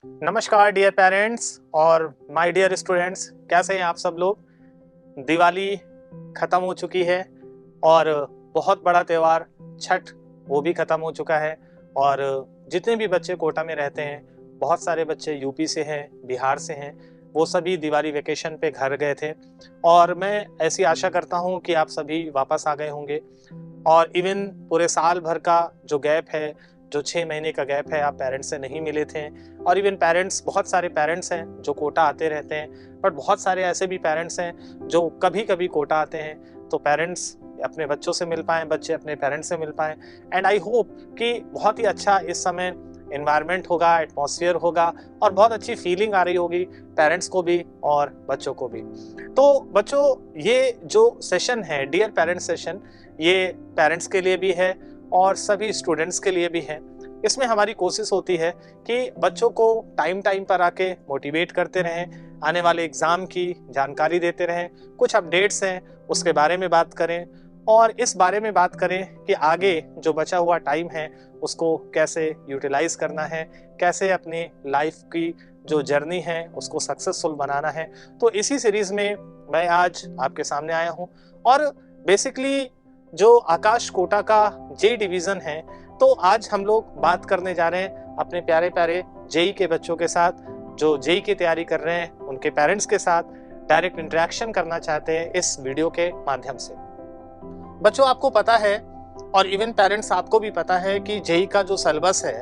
नमस्कार dear parents और my dear students, कैसे हैं आप सब लोग। दिवाली ख़त्म हो चुकी है और बहुत बड़ा त्यौहार छठ वो भी ख़त्म हो चुका है। और जितने भी बच्चे कोटा में रहते हैं, बहुत सारे बच्चे यूपी से हैं, बिहार से हैं, वो सभी दिवाली वेकेशन पे घर गए थे। और मैं ऐसी आशा करता हूँ कि आप सभी वापस आ गए होंगे। और इवन पूरे साल भर का जो गैप है, जो 6 महीने का गैप है, आप पेरेंट्स से नहीं मिले थे। और इवन पेरेंट्स, बहुत सारे पेरेंट्स हैं जो कोटा आते रहते हैं, बट बहुत सारे ऐसे भी पेरेंट्स हैं जो कभी कभी कोटा आते हैं। तो पेरेंट्स अपने बच्चों से मिल पाएँ, बच्चे अपने पेरेंट्स से मिल पाएँ। एंड आई होप कि बहुत ही अच्छा इस समय इन्वायरमेंट होगा, एटमॉस्फेयर होगा और बहुत अच्छी फीलिंग आ रही होगी पेरेंट्स को भी और बच्चों को भी। तो बच्चों, ये जो सेशन है डियर पेरेंट्स सेशन, ये पेरेंट्स के लिए भी है और सभी स्टूडेंट्स के लिए भी है। इसमें हमारी कोशिश होती है कि बच्चों को टाइम टाइम पर आके मोटिवेट करते रहें, आने वाले एग्ज़ाम की जानकारी देते रहें, कुछ अपडेट्स हैं उसके बारे में बात करें और इस बारे में बात करें कि आगे जो बचा हुआ टाइम है उसको कैसे यूटिलाइज करना है, कैसे अपनी लाइफ की जो जर्नी है उसको सक्सेसफुल बनाना है। तो इसी सीरीज़ में मैं आज आपके सामने आया हूँ। और बेसिकली जो आकाश कोटा का जे डिवीज़न है, तो आज हम लोग बात करने जा रहे हैं अपने प्यारे प्यारे जेई के बच्चों के साथ, जो जेई की तैयारी कर रहे हैं, उनके पेरेंट्स के साथ डायरेक्ट इंटरेक्शन करना चाहते हैं इस वीडियो के माध्यम से। बच्चों, आपको पता है और इवन पेरेंट्स आपको भी पता है कि जेई का जो सिलेबस है,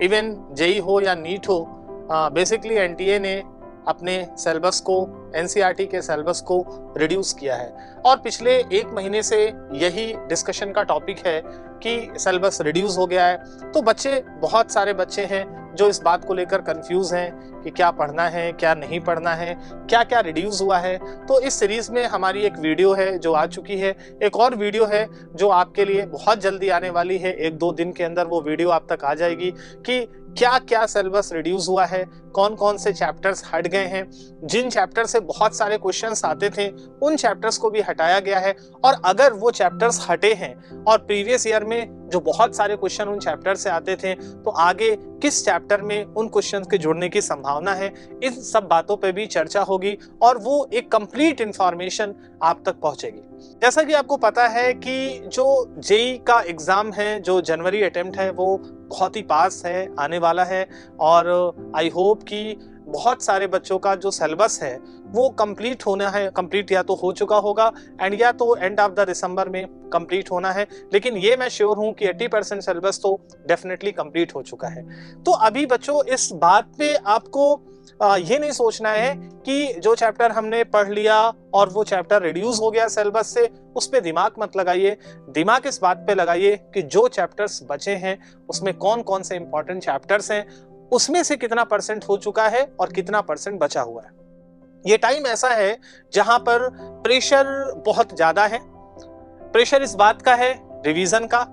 इवन जेई हो या नीट हो, बेसिकली एनटीए ने अपने सिलेबस को, एनसीईआरटी के सिलेबस को रिड्यूस किया है। और पिछले 1 महीने से यही डिस्कशन का टॉपिक है कि सिलेबस रिड्यूस हो गया है। तो बच्चे, बहुत सारे बच्चे हैं जो इस बात को लेकर कंफ्यूज हैं कि क्या पढ़ना है, क्या नहीं पढ़ना है, क्या क्या रिड्यूस हुआ है। तो इस सीरीज में हमारी एक वीडियो है जो आ चुकी है, एक और वीडियो है जो आपके लिए बहुत जल्दी आने वाली है। 1-2 दिन के अंदर वो वीडियो आप तक आ जाएगी कि क्या क्या सिलेबस रिड्यूस हुआ है, कौन कौन से चैप्टर्स हट गए हैं, जिन चैप्टर से बहुत सारे क्वेश्चंस आते थे उन चैप्टर्स को भी हटाया गया है। और अगर वो चैप्टर्स हटे हैं और प्रीवियस ईयर में जो बहुत सारे क्वेश्चन उन चैप्टर से आते थे, तो आगे किस चैप्टर में उन क्वेश्चंस के जुड़ने की संभावना है, इन सब बातों पे भी चर्चा होगी और वो एक कंप्लीट इंफॉर्मेशन आप तक पहुंचेगी। जैसा कि आपको पता है कि जो जेई का एग्जाम है, जो जनवरी अटेम्प्ट है, वो बहुत ही पास है, आने वाला है। और आई होप कि बहुत सारे बच्चों का जो सिलेबस है वो कंप्लीट होना है, कंप्लीट या तो हो चुका होगा एंड या तो एंड ऑफ द दिसंबर में कंप्लीट होना है। लेकिन ये मैं श्योर हूं कि 80% सिलेबस तो डेफिनेटली कंप्लीट हो चुका है। तो अभी बच्चों, इस बात पे आपको ये नहीं सोचना है कि जो चैप्टर हमने पढ़ लिया और वो चैप्टर रिड्यूस हो गया सिलेबस से, उस पे दिमाग मत लगाइए। दिमाग इस बात पे लगाइए कि जो चैप्टर्स बचे हैं उसमें कौन कौन से इंपॉर्टेंट चैप्टर्स हैं, उसमें से कितना परसेंट हो चुका है और कितना परसेंट बचा हुआ है। ये टाइम ऐसा है जहां पर प्रेशर बहुत ज्यादा है। प्रेशर इस बात का है रिवीजन का,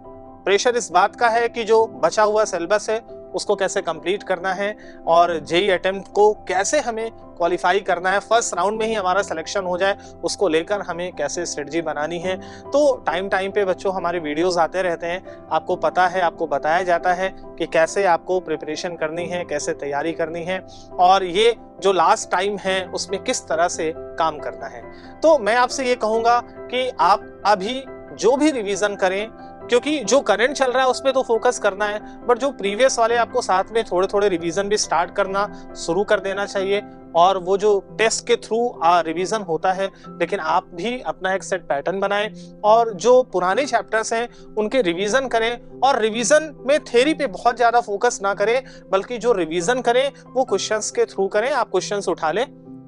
प्रेशर इस बात का है कि जो बचा हुआ सिलेबस है उसको कैसे कंप्लीट करना है और जेई अटेम्प्ट को कैसे हमें क्वालिफाई करना है, फर्स्ट राउंड में ही हमारा सिलेक्शन हो जाए, उसको लेकर हमें कैसे स्ट्रेटजी बनानी है। तो टाइम टाइम पे बच्चों हमारे वीडियोस आते रहते हैं, आपको पता है, आपको बताया जाता है कि कैसे आपको प्रिपरेशन करनी है, कैसे तैयारी करनी है और ये जो लास्ट टाइम है उसमें किस तरह से काम करना है। तो मैं आपसे ये कहूँगा कि आप अभी जो भी रिविजन करें, क्योंकि जो करंट चल रहा है उस पर तो फोकस करना है, बट जो प्रीवियस वाले आपको साथ में थोड़े थोड़े रिवीजन भी स्टार्ट करना शुरू कर देना चाहिए। और वो जो टेस्ट के थ्रू रिवीजन होता है, लेकिन आप भी अपना एक सेट पैटर्न बनाएं और जो पुराने चैप्टर्स हैं उनके रिवीजन करें। और रिवीजन में थ्योरी पे बहुत ज्यादा फोकस ना करें, बल्कि जो रिवीजन करें वो क्वेश्चंस के थ्रू करें। आप क्वेश्चंस उठा लें,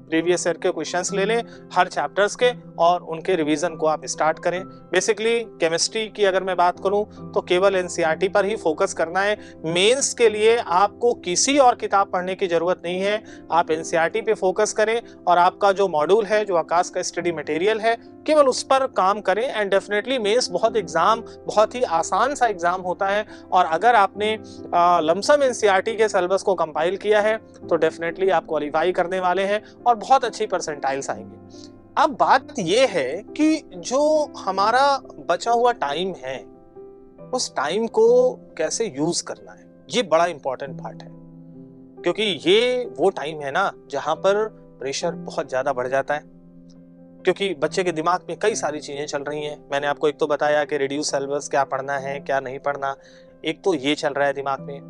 प्रीवियस ईयर के क्वेश्चंस ले लें हर चैप्टर्स के और उनके रिवीजन को आप स्टार्ट करें। बेसिकली केमिस्ट्री की अगर मैं बात करूं तो केवल एनसीईआरटी पर ही फोकस करना है। मेंस के लिए आपको किसी और किताब पढ़ने की जरूरत नहीं है, आप एनसीईआरटी पे फोकस करें और आपका जो मॉड्यूल है, जो आकाश का स्टडी मटेरियल है, केवल उस पर काम करें। एंड डेफिनेटली मेंस बहुत ही आसान सा एग्जाम होता है और अगर आपने लमसम एनसीईआरटी के सिलेबस को कंपाइल किया है तो डेफिनेटली आप क्वालिफाई करने वाले हैं और बहुत अच्छी परसेंटाइल्स आएंगे। अब बात यह है कि जो हमारा बचा हुआ टाइम है उस टाइम को कैसे यूज करना है, ये बड़ा इंपॉर्टेंट पार्ट है। क्योंकि ये वो टाइम है ना जहां पर प्रेशर बहुत ज्यादा बढ़ जाता है, क्योंकि बच्चे के दिमाग में कई सारी चीजें चल रही हैं। मैंने आपको एक तो बताया कि रिड्यूस सिलेबस, क्या पढ़ना है क्या नहीं पढ़ना, एक तो ये चल रहा है दिमाग में।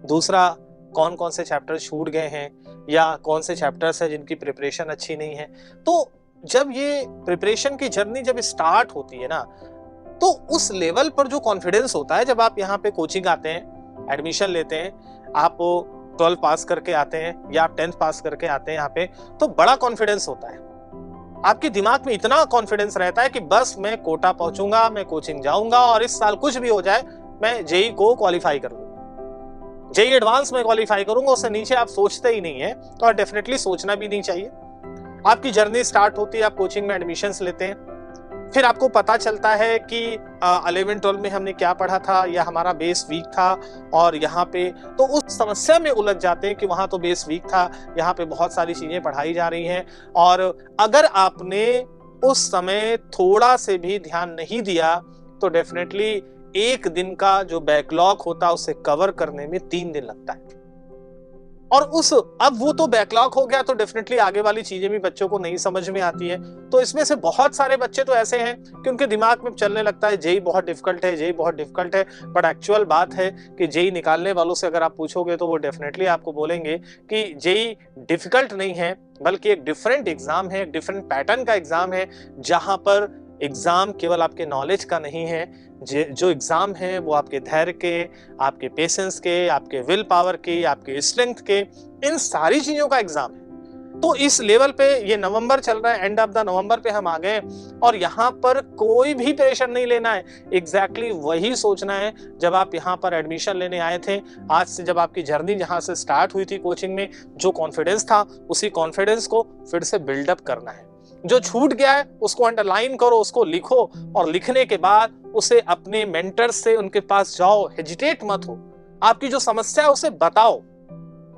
दूसरा, कौन कौन से चैप्टर छूट गए हैं या कौन से चैप्टर्स हैं जिनकी प्रिपरेशन अच्छी नहीं है। तो जब ये प्रिपरेशन की जर्नी जब स्टार्ट होती है ना, तो उस लेवल पर जो कॉन्फिडेंस होता है, जब आप यहाँ पे कोचिंग आते हैं, एडमिशन लेते हैं, आप 12 पास करके आते हैं या आप 10th पास करके आते हैं यहाँ पे, तो बड़ा कॉन्फिडेंस होता है। आपके दिमाग में इतना कॉन्फिडेंस रहता है कि बस मैं कोटा पहुंचूंगा, मैं कोचिंग जाऊंगा और इस साल कुछ भी हो जाए मैं जेई को क्वालिफाई कर लूंगा, जेई एडवांस में क्वालिफाई करूंगा। उससे नीचे आप सोचते ही नहीं है, तो और डेफिनेटली सोचना भी नहीं चाहिए। आपकी जर्नी स्टार्ट होती है, आप कोचिंग में एडमिशंस लेते हैं, फिर आपको पता चलता है कि 11-12 में हमने क्या पढ़ा था या हमारा बेस वीक था, और यहाँ पे तो उस समस्या में उलझ जाते हैं कि वहां तो बेस वीक था, यहाँ पे बहुत सारी चीजें पढ़ाई जा रही हैं, और अगर आपने उस समय थोड़ा से भी ध्यान नहीं दिया तो डेफिनेटली एक दिन का जो बैकलॉग होता है उसे कवर करने में 3 दिन लगता है। और अब वो तो बैकलॉग हो गया, तो डेफिनेटली आगे वाली चीजें भी बच्चों को नहीं समझ में आती है। तो इसमें से बहुत सारे बच्चे तो ऐसे हैं कि उनके दिमाग में चलने लगता है जेई बहुत डिफिकल्ट है, जेई बहुत डिफिकल्ट है। बट एक्चुअल बात है कि जेई निकालने वालों से अगर आप पूछोगे तो वो डेफिनेटली आपको बोलेंगे कि जेई डिफिकल्ट नहीं है, बल्कि एक डिफरेंट एग्जाम है, एक डिफरेंट पैटर्न का एग्जाम है, जहां पर एग्जाम केवल आपके नॉलेज का नहीं है, जो एग्जाम है वो आपके धैर्य के, आपके पेशेंस के, आपके विल पावर के, आपके स्ट्रेंथ के, इन सारी चीजों का एग्जाम है। तो इस लेवल पे ये नवंबर चल रहा है, एंड ऑफ द नवंबर पे हम आ गए, और यहाँ पर कोई भी प्रेशर नहीं लेना है। एग्जैक्टली वही सोचना है जब आप यहाँ पर एडमिशन लेने आए थे। आज से जब आपकी जर्नी जहाँ से स्टार्ट हुई थी कोचिंग में, जो कॉन्फिडेंस था उसी कॉन्फिडेंस को फिर से बिल्डअप करना है। जो छूट गया है उसको अंडरलाइन करो, उसको लिखो, और लिखने के बाद उसे अपने मेंटर से उनके पास जाओ, हेजिटेट मत हो, आपकी जो समस्या है उसे बताओ।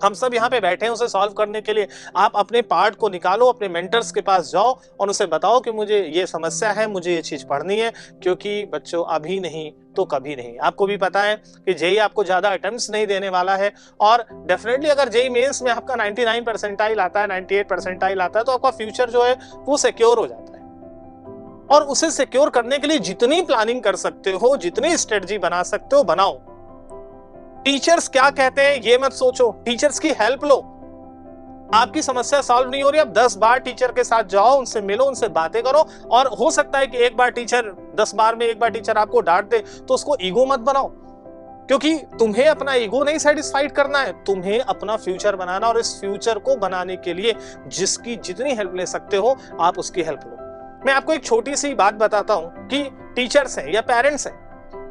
हम सब यहाँ पे बैठे हैं उसे सॉल्व करने के लिए। आप अपने पार्ट को निकालो, अपने मेंटर्स के पास जाओ और उसे बताओ कि मुझे ये समस्या है, मुझे ये चीज पढ़नी है। क्योंकि बच्चों, अभी नहीं तो कभी नहीं। आपको भी पता है कि जेई आपको ज्यादा अटेम्प्ट्स नहीं देने वाला है, और डेफिनेटली अगर जेई मेंस में आपका 99 परसेंटाइल आता है, 98 परसेंटाइल आता है, तो आपका फ्यूचर जो है वो सिक्योर हो जाता है। और उसे सिक्योर करने के लिए जितनी प्लानिंग कर सकते हो, जितनी स्ट्रेटजी बना सकते हो, बनाओ। टीचर्स क्या कहते हैं ये मत सोचो, टीचर्स की हेल्प लो। आपकी समस्या सॉल्व नहीं हो रही, आप 10 बार टीचर के साथ जाओ, उनसे मिलो, उनसे बातें करो। और हो सकता है कि एक बार टीचर 10 बार में एक बार टीचर आपको डांट दे, तो उसको ईगो मत बनाओ, क्योंकि तुम्हें अपना ईगो नहीं सेटिस्फाइड करना है, तुम्हें अपना फ्यूचर बनाना। और इस फ्यूचर को बनाने के लिए जिसकी जितनी हेल्प ले सकते हो आप उसकी हेल्प लो। मैं आपको एक छोटी सी बात बताता हूं कि टीचर्स हैं या पेरेंट्स हैं,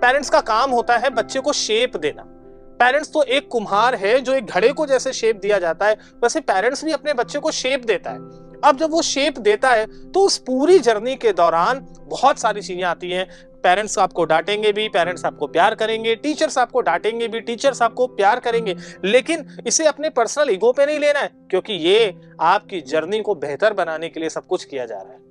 पेरेंट्स का काम होता है बच्चे को शेप देना। पेरेंट्स तो एक कुम्हार है, जो एक घड़े को जैसे शेप दिया जाता है, वैसे पेरेंट्स भी अपने बच्चे को शेप देता है। अब जब वो शेप देता है तो उस पूरी जर्नी के दौरान बहुत सारी चीजें आती हैं। पेरेंट्स आपको डांटेंगे भी, पेरेंट्स आपको प्यार करेंगे, टीचर्स आपको डांटेंगे भी, टीचर्स आपको प्यार करेंगे, लेकिन इसे अपने पर्सनल ईगो पे नहीं लेना है, क्योंकि ये आपकी जर्नी को बेहतर बनाने के लिए सब कुछ किया जा रहा है।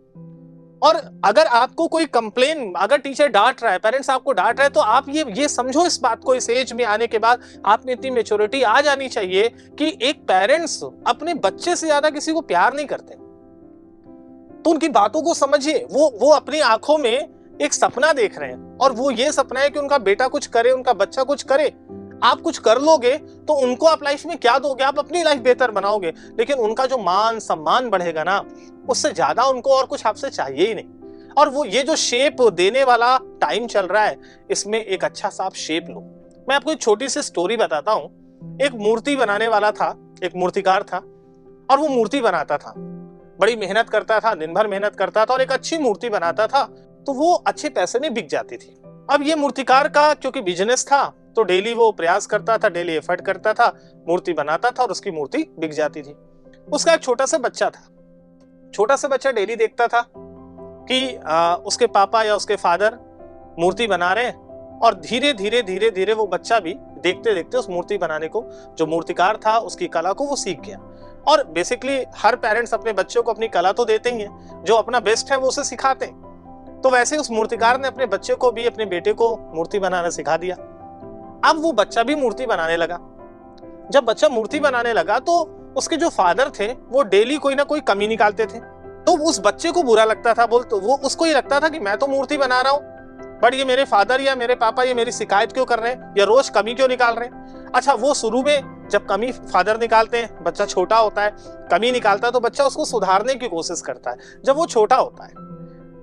और अगर आपको कोई कंप्लेन, अगर टीचर डांट रहा है, पेरेंट्स आपको डांट रहे हैं, तो आप ये समझो इस बात को, इस एज में आने के बाद आप में इतनी मैच्योरिटी आ जानी चाहिए कि एक पेरेंट्स अपने बच्चे से ज्यादा किसी को प्यार नहीं करते। तो उनकी बातों को समझिए। वो अपनी आंखों में एक सपना देख रहे हैं, और वो ये सपना है कि उनका बेटा कुछ करे, उनका बच्चा कुछ करे। आप कुछ कर लोगे तो उनको आप लाइफ में क्या दोगे? आप अपनी लाइफ बेहतर बनाओगे, लेकिन उनका जो मान सम्मान बढ़ेगा ना, उससे ज्यादा उनको और कुछ आपसे चाहिए ही नहीं। और वो ये जो शेप देने वाला टाइम चल रहा है, इसमें एक अच्छा सा आप शेप लो। मैं आपको एक छोटी सी स्टोरी बताता हूँ। एक मूर्ति बनाने वाला था, एक मूर्तिकार था, और वो मूर्ति बनाता था, बड़ी मेहनत करता था, दिन भर मेहनत करता था, और एक अच्छी मूर्ति बनाता था, तो वो अच्छे पैसे में बिक जाती थी। अब ये मूर्तिकार का क्योंकि बिजनेस था, तो डेली वो प्रयास करता था, डेली एफर्ट करता था, मूर्ति बनाता था, और उसकी मूर्ति बिक जाती थी। उसका एक छोटा सा बच्चा था। छोटा सा बच्चा डेली देखता था कि उसके पापा या उसके फादर मूर्ति बना रहे हैं, और धीरे धीरे धीरे धीरे वो बच्चा भी देखते देखते उस मूर्ति बनाने को, जो मूर्तिकार था उसकी कला को, वो सीख गया। और बेसिकली हर पेरेंट्स अपने बच्चों को अपनी कला तो देते ही हैं, जो अपना बेस्ट है वो उसे सिखाते हैं। तो वैसे उस मूर्तिकार ने अपने बच्चे को भी, अपने बेटे को मूर्ति बनाना सिखा दिया। अब वो बच्चा भी मूर्ति बनाने लगा। जब बच्चा मूर्ति बनाने लगा तो उसके जो फादर थे वो डेली कोई ना कोई कमी निकालते थे। तो उस बच्चे को बुरा लगता था, वो उसको ये लगता था कि मैं तो मूर्ति बना रहा हूँ, बट ये मेरे फादर या मेरे पापा ये मेरी शिकायत क्यों कर रहे हैं, या रोज कमी क्यों निकाल रहे हैं। अच्छा, वो शुरू में जब कमी फादर निकालते हैं, बच्चा छोटा होता है, कमी निकालता है, तो बच्चा उसको सुधारने की कोशिश करता है। जब वो छोटा होता है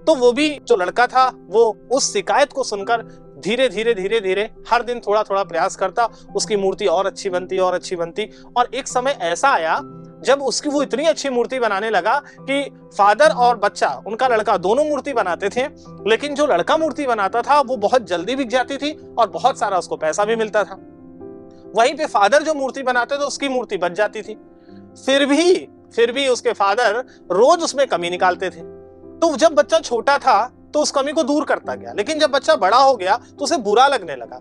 तो वो भी जो लड़का था वो उस शिकायत को सुनकर धीरे धीरे हर दिन थोड़ा थोड़ा प्रयास करता, उसकी मूर्ति और अच्छी बनती और अच्छी बनती। और एक समय ऐसा आया जब उसकी वो इतनी अच्छी मूर्ति बनाने लगा कि फादर और बच्चा, उनका लड़का, दोनों मूर्ति बनाते थे, लेकिन जो लड़का मूर्ति बनाता था वो बहुत जल्दी बिक जाती थी और बहुत सारा उसको पैसा भी मिलता था। वहीं पे फादर जो मूर्ति बनाते थे उसकी मूर्ति बच जाती थी। फिर भी उसके फादर रोज उसमें कमी निकालते थे। तो जब बच्चा छोटा था तो उस कमी को दूर करता गया, लेकिन जब बच्चा बड़ा हो गया तो उसे बुरा लगने लगा।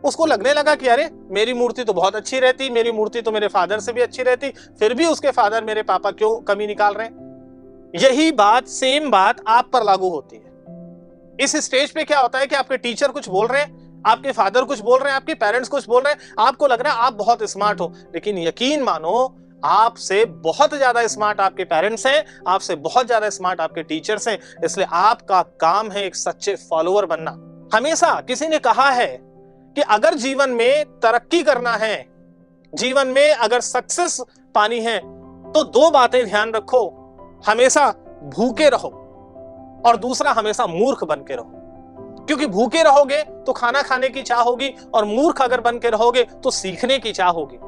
उसको लगने लगा कि अरे मेरी मूर्ति तो बहुत अच्छी रहती, मेरी मूर्ति तो मेरे फादर से भी अच्छी रहती, फिर भी उसके फादर, मेरे पापा क्यों कमी निकाल रहे हैं। यही बात, सेम बात आप पर लागू होती है। इस स्टेज पे क्या होता है कि आपके टीचर कुछ बोल रहे हैं, आपके फादर कुछ बोल रहे हैं, आपके पेरेंट्स कुछ बोल रहे हैं, आपको लग रहा है आप बहुत स्मार्ट हो, लेकिन यकीन मानो आपसे बहुत ज्यादा स्मार्ट आपके पेरेंट्स हैं, आपसे बहुत ज्यादा स्मार्ट आपके टीचर्स हैं। इसलिए आपका काम है एक सच्चे फॉलोअर बनना। हमेशा किसी ने कहा है कि अगर जीवन में तरक्की करना है, जीवन में अगर सक्सेस पानी है, तो दो बातें ध्यान रखो, हमेशा भूखे रहो और दूसरा हमेशा मूर्ख बन के रहो। क्योंकि भूखे रहोगे तो खाना खाने की चाह होगी और मूर्ख अगर बन के रहोगे तो सीखने की चाह होगी।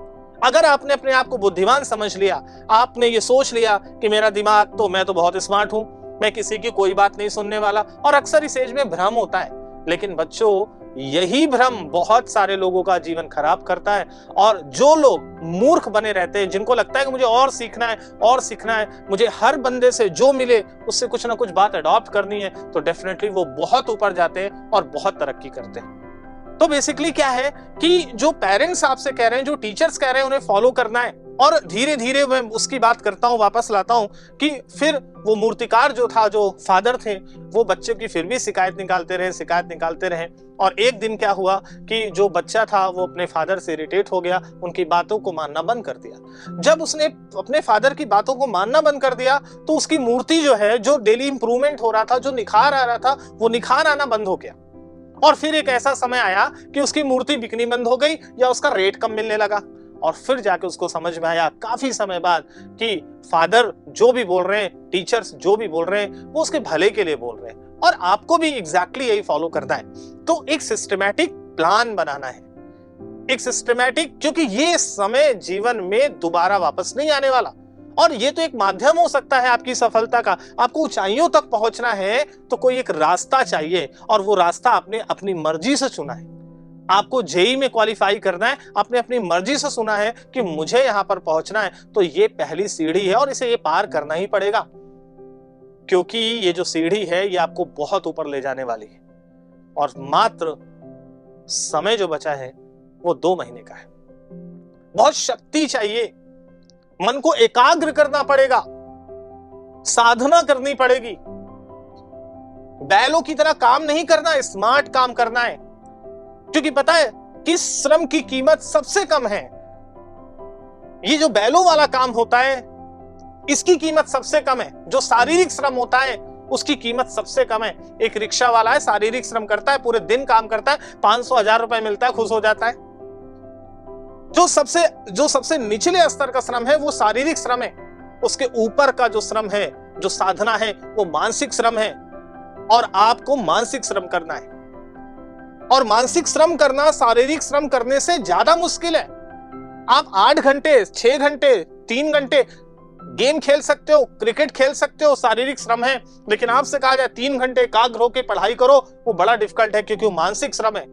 अगर आपने अपने आप को बुद्धिमान समझ लिया, आपने ये सोच लिया कि मेरा दिमाग तो, मैं तो बहुत स्मार्ट हूं, मैं किसी की कोई बात नहीं सुनने वाला, और अक्सर इस एज में भ्रम होता है, लेकिन बच्चों यही भ्रम बहुत सारे लोगों का जीवन खराब करता है। और जो लोग मूर्ख बने रहते हैं, जिनको लगता है कि मुझे और सीखना है और सीखना है, मुझे हर बंदे से जो मिले उससे कुछ ना कुछ बात अडॉप्ट करनी है, तो डेफिनेटली वो बहुत ऊपर जाते हैं और बहुत तरक्की करते हैं। तो बेसिकली क्या है कि जो पेरेंट्स आपसे कह रहे हैं, जो टीचर्स कह रहे हैं, उन्हें फॉलो करना है। और धीरे धीरे मैं उसकी बात करता हूं, वापस लाता हूं कि फिर वो मूर्तिकार जो था, जो फादर थे, वो बच्चे की फिर भी शिकायत निकालते रहे। और एक दिन क्या हुआ कि जो बच्चा था वो अपने फादर से इरिटेट हो गया, उनकी बातों को मानना बंद कर दिया। जब उसने अपने फादर की बातों को मानना बंद कर दिया तो उसकी मूर्ति जो है, जो डेली इंप्रूवमेंट हो रहा था, जो निखार आ रहा था, वो निखार आना बंद हो गया। और फिर एक ऐसा समय आया कि उसकी मूर्ति बिकनी बंद हो गई या उसका रेट कम मिलने लगा। और फिर जाके उसको समझ में आया काफी समय बाद कि फादर जो भी बोल रहे हैं, टीचर्स जो भी बोल रहे हैं, वो उसके भले के लिए बोल रहे हैं, और आपको भी एग्जैक्टली यही फॉलो करना है। तो एक सिस्टमैटिक प्लान बनाना है, एक सिस्टमैटिक, क्योंकि ये समय जीवन में दोबारा वापस नहीं आने वाला। और ये तो एक माध्यम हो सकता है आपकी सफलता का। आपको ऊंचाइयों तक पहुंचना है तो कोई एक रास्ता चाहिए, और वो रास्ता आपने अपनी मर्जी से चुना है। आपको जेईई में क्वालिफाई करना है, आपने अपनी मर्जी से सुना है कि मुझे यहां पर पहुंचना है, तो ये पहली सीढ़ी है और इसे ये पार करना ही पड़ेगा, क्योंकि ये जो सीढ़ी है ये आपको बहुत ऊपर ले जाने वाली है। और मात्र समय जो बचा है वो 2 महीने का है। बहुत शक्ति चाहिए, मन को एकाग्र करना पड़ेगा, साधना करनी पड़ेगी। बैलों की तरह काम नहीं करना, स्मार्ट काम करना है। क्योंकि पता है किस श्रम की कीमत सबसे कम है? ये जो बैलों वाला काम होता है इसकी कीमत सबसे कम है। जो शारीरिक श्रम होता है उसकी कीमत सबसे कम है। एक रिक्शा वाला है, शारीरिक श्रम करता है, पूरे दिन काम करता है, 500-1000 रुपए मिलता है, खुश हो जाता है। जो सबसे निचले स्तर का श्रम है वो शारीरिक श्रम है। उसके ऊपर का जो श्रम है, जो साधना है, वो मानसिक श्रम है। और आपको मानसिक श्रम करना है, और मानसिक श्रम करना शारीरिक श्रम करने से ज्यादा मुश्किल है। आप 8 घंटे, 6 घंटे, 3 घंटे गेम खेल सकते हो, क्रिकेट खेल सकते हो, शारीरिक श्रम है। लेकिन आपसे कहा जाए 3 घंटे एकाग्र होकर पढ़ाई करो, वो बड़ा डिफिकल्ट है, क्योंकि वो मानसिक श्रम है।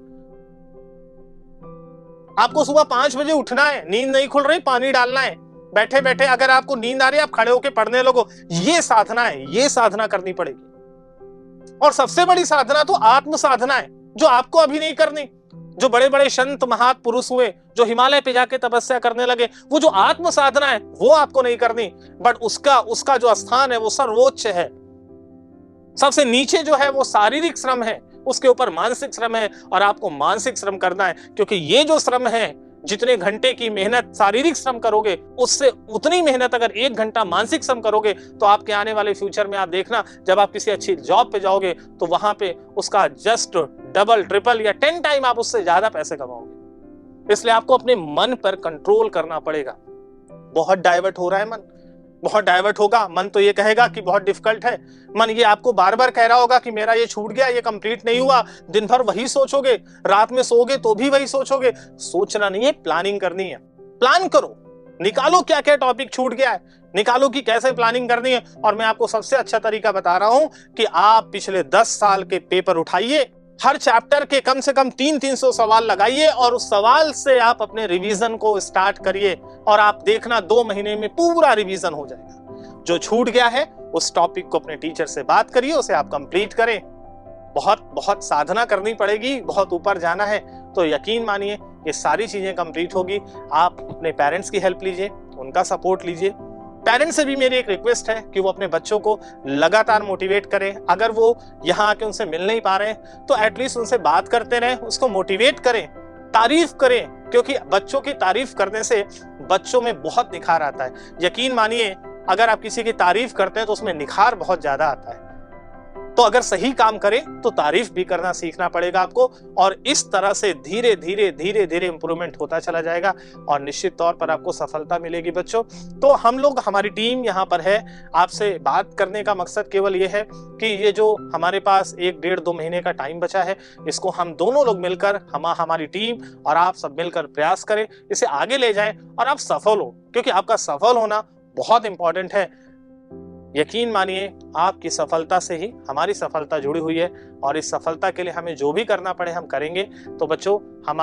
आपको सुबह 5 बजे उठना है, नींद नहीं खुल रही, पानी डालना है, बैठे बैठे अगर आपको नींद आ रही है आप खड़े होकर पढ़ने लगो। ये साधना है, ये साधना करनी पड़ेगी। और सबसे बड़ी साधना तो आत्म साधना है, जो आपको अभी नहीं करनी। जो बड़े बड़े संत महापुरुष हुए, जो हिमालय पे जाके तपस्या करने लगे, वो जो आत्म साधना है वो आपको नहीं करनी, बट उसका जो स्थान है वो सर्वोच्च है। सबसे नीचे जो है वो शारीरिक श्रम है, उसके ऊपर मानसिक श्रम है, और आपको मानसिक श्रम करना है। क्योंकि ये जो श्रम है जितने घंटे की मेहनत शारीरिक श्रम करोगे, उससे उतनी मेहनत अगर 1 घंटा मानसिक श्रम करोगे तो आपके आने वाले फ्यूचर में आप देखना, जब आप किसी अच्छी जॉब पे जाओगे तो वहां पे उसका जस्ट डबल, ट्रिपल या 10 टाइम आप उससे ज्यादा पैसे कमाओगे। इसलिए आपको अपने मन पर कंट्रोल करना पड़ेगा। बहुत डाइवर्ट हो रहा है मन, बहुत डाइवर्ट होगा। मन तो ये कहेगा कि बहुत डिफिकल्ट है, मन ये आपको बार बार कह रहा होगा कि मेरा ये छूट गया, ये कंप्लीट नहीं हुआ। दिन भर वही सोचोगे, रात में सोओगे तो भी वही सोचोगे। सोचना नहीं है, प्लानिंग करनी है। प्लान करो, निकालो क्या क्या टॉपिक छूट गया है, निकालो कि कैसे प्लानिंग करनी है। और मैं आपको सबसे अच्छा तरीका बता रहा हूं कि आप पिछले 10 साल के पेपर उठाइए, हर चैप्टर के कम से कम 300-300 सवाल लगाइए और उस सवाल से आप अपने रिवीजन को स्टार्ट करिए और आप देखना 2 महीने में पूरा रिवीजन हो जाएगा। जो छूट गया है उस टॉपिक को अपने टीचर से बात करिए, उसे आप कंप्लीट करें। बहुत बहुत साधना करनी पड़ेगी, बहुत ऊपर जाना है तो यकीन मानिए ये सारी चीजें कंप्लीट होगी। आप अपने पेरेंट्स की हेल्प लीजिए, उनका सपोर्ट लीजिए। पेरेंट्स से भी मेरी एक रिक्वेस्ट है कि वो अपने बच्चों को लगातार मोटिवेट करें। अगर वो यहाँ आके उनसे मिल नहीं पा रहे हैं तो एटलीस्ट उनसे बात करते रहें, उसको मोटिवेट करें, तारीफ करें, क्योंकि बच्चों की तारीफ करने से बच्चों में बहुत निखार आता है। यकीन मानिए अगर आप किसी की तारीफ करते हैं तो उसमें निखार बहुत ज्यादा आता है। तो अगर सही काम करें तो तारीफ भी करना सीखना पड़ेगा आपको, और इस तरह से धीरे धीरे धीरे धीरे इंप्रूवमेंट होता चला जाएगा और निश्चित तौर पर आपको सफलता मिलेगी बच्चों। तो हम लोग, हमारी टीम यहाँ पर है। आपसे बात करने का मकसद केवल ये है कि ये जो हमारे पास 1-1.5-2 महीने का टाइम बचा है, इसको हम दोनों लोग मिलकर, हमारी टीम और आप सब मिलकर प्रयास करें, इसे आगे ले जाएं और आप सफल हो, क्योंकि आपका सफल होना बहुत इंपॉर्टेंट है। यकीन मानिए आपकी सफलता से ही हमारी सफलता जुड़ी हुई है और इस सफलता के लिए हमें जो भी करना पड़े हम करेंगे। तो बच्चों,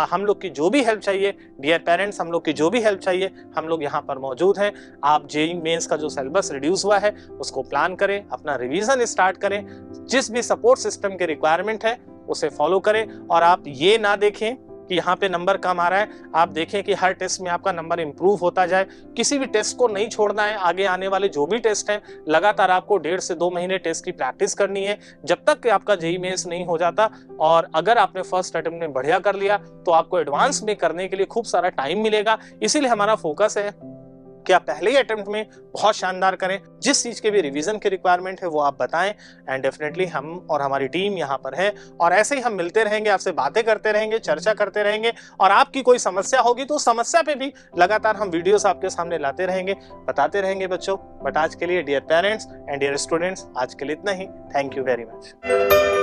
हम लोग की जो भी हेल्प चाहिए, डियर पेरेंट्स, हम लोग की जो भी हेल्प चाहिए, हम लोग यहाँ पर मौजूद हैं। आप जेईई मेंस का जो सिलेबस रिड्यूस हुआ है उसको प्लान करें, अपना रिवीजन स्टार्ट करें, जिस भी सपोर्ट सिस्टम की रिक्वायरमेंट है उसे फॉलो करें। और आप ये ना देखें कि यहाँ पे नंबर कम आ रहा है, आप देखें कि हर टेस्ट में आपका नंबर इंप्रूव होता जाए। किसी भी टेस्ट को नहीं छोड़ना है। आगे आने वाले जो भी टेस्ट हैं, लगातार आपको 1.5 से 2 महीने टेस्ट की प्रैक्टिस करनी है, जब तक कि आपका जेईई मेंस नहीं हो जाता। और अगर आपने फर्स्ट अटेम्प्ट में बढ़िया कर लिया तो आपको एडवांस में करने के लिए खूब सारा टाइम मिलेगा। इसीलिए हमारा फोकस है कि आप पहले ही अटेम्प्ट में बहुत शानदार करें। जिस चीज के भी रिवीजन की रिक्वायरमेंट है वो आप बताएं, एंड डेफिनेटली हम और हमारी टीम यहाँ पर है। और ऐसे ही हम मिलते रहेंगे, आपसे बातें करते रहेंगे, चर्चा करते रहेंगे, और आपकी कोई समस्या होगी तो उस समस्या पे भी लगातार हम वीडियोस आपके सामने लाते रहेंगे, बताते रहेंगे बच्चों। बट आज के लिए dear parents and dear students, आज के लिए इतना ही। Thank you very much.